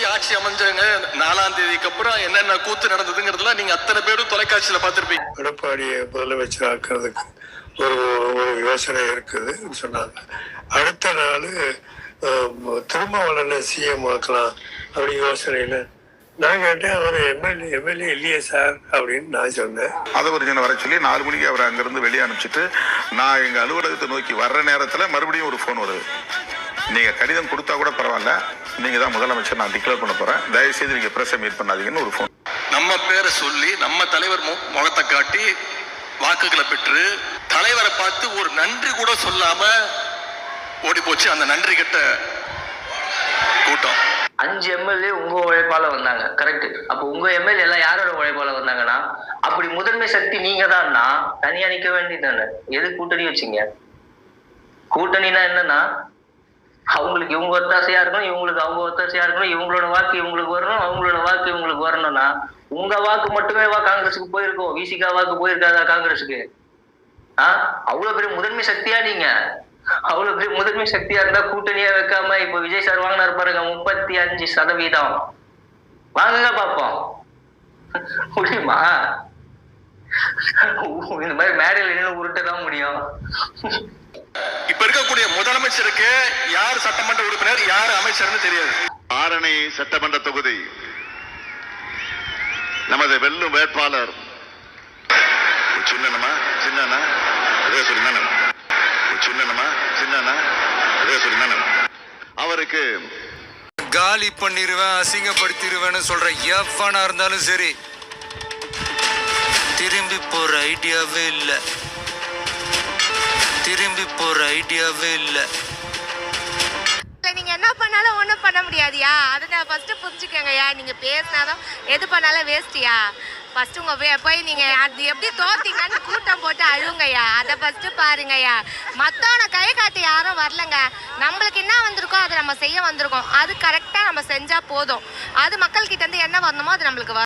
எப்படி ஆட்சி அமைஞ்சாங்க, 4ஆம் தேதிக்கு அப்புறம் என்னென்ன கூத்து நடந்ததுங்கிறதுலாம் நீங்க அத்தனை பேரும் தொலைக்காட்சியில பார்த்திருப்பீங்க. எடப்பாடியை முதலமைச்சர் ஆக்குறதுக்கு ஒரு ஒரு யோசனை இருக்குதுன்னு சொன்னாங்க. அடுத்த நாள் திருமாவளவனை சிஎம் ஆக்கலாம் அப்படி யோசனையில் நான் கேட்டேன். அவர் எம்எல்ஏ இல்லையே சார் அப்படின்னு நான் சொன்னேன். அதை ஒரு ஜன வர சொல்லி 4 மணிக்கு அவர் அங்கிருந்து வெளியே அனுப்பிச்சிட்டு நான் எங்கள் அலுவலகத்தை நோக்கி வர்ற நேரத்தில் மறுபடியும் ஒரு ஃபோன் வருது. நீங்கள் கடிதம் கொடுத்தா கூட பரவாயில்ல, நீங்கள் தான் முதலமைச்சர், நான் டிக்ளேர் பண்ண போகிறேன், தயவுசெய்து நீங்கள் ப்ரெஸ்ஸை மீட் பண்ணாதீங்கன்னு ஒரு ஃபோன். நம்ம பேரை சொல்லி நம்ம தலைவர் முகத்தை காட்டி வாக்குகளை பெற்று தலைவரை பார்த்து ஒரு நன்றி கூட சொல்லாம ஓடி போச்சு அந்த நன்றி கெட்ட கூட்டம். 5 எம்எல்ஏ உங்க உழைப்பால வந்தாங்க, கரெக்ட். அப்ப உங்க எம்எல்ஏ எல்லாம் யாரோட உழைப்பால வந்தாங்கன்னா, அப்படி முதன்மை சக்தி நீங்க தான்னா தனியா நிக்க வேண்டியதானே. எது கூட்டணி வச்சீங்க? கூட்டணினா என்னன்னா, அவங்களுக்கு இவங்க ஒத்தாசையா இருக்கணும், இவங்களுக்கு அவங்க ஒத்தாசையா இருக்கணும், இவங்களோட வாக்கு இவங்களுக்கு வரணும், அவங்களோட வாக்கு இவங்களுக்கு வரணும்னா உங்க வாக்கு மட்டுமே காங்கிரஸுக்கு போயிருக்கோம், விசிகா வாக்கு போயிருக்காதா காங்கிரஸுக்கு? அவ்வளவு பெரிய முதன்மை சக்தியா நீங்க? அவ்வளவு பெரிய முதன்மை சக்தியா இருந்தா கூட்டணியா வைக்காம இப்ப விஜய் சார் வாங்கினார் பாருங்க 35%. வாங்குங்க பாப்போம், முடியுமா? இந்த மாதிரி மேடையில் நின்று உருட்டதான் முடியும். இப்ப இருக்கக்கூடிய முதலமைச்சருக்கு யார் சட்டமன்ற உறுப்பினர், யார் அமைச்சர்னு தெரியாது. ஆரணி சட்டமன்ற தொகுதி நமது வெல்லும் வேட்பாளர் சின்னமா சின்னண்ணா அவருக்கு காலி பண்ணிடுவேன், அசிங்கப்படுத்திடுவேன்னு சொல்ற எவனா இருந்தாலும் சரி, திரும்பி போற ஐடியாவே இல்லை, திரும்பி போற ஐடியாவே இல்லை. நீங்க என்ன பண்ணாலும் ஒன்றும் பண்ண முடியாதியா, அதை நான் ஃபர்ஸ்ட் புரிஞ்சுக்கங்கய்யா. நீங்க பேசினாதான் எது பண்ணாலும் வேஸ்டியா. ஃபர்ஸ்ட் உங்க போய் நீங்க அது எப்படி தோத்தீங்கன்னு கூட்டம் போட்டு அழுங்கய்யா, அதை ஃபர்ஸ்ட் பாருங்கய்யா. மற்றவனை கை காட்டி யாரும் வரலங்க. நம்மளுக்கு என்ன வந்திருக்கோ அதை நம்ம செய்ய வந்திருக்கோம், அது கரெக்டாக நம்ம செஞ்சா போதும். அது மக்கள்கிட்ட இருந்து என்ன வரணுமோ அது நம்மளுக்கு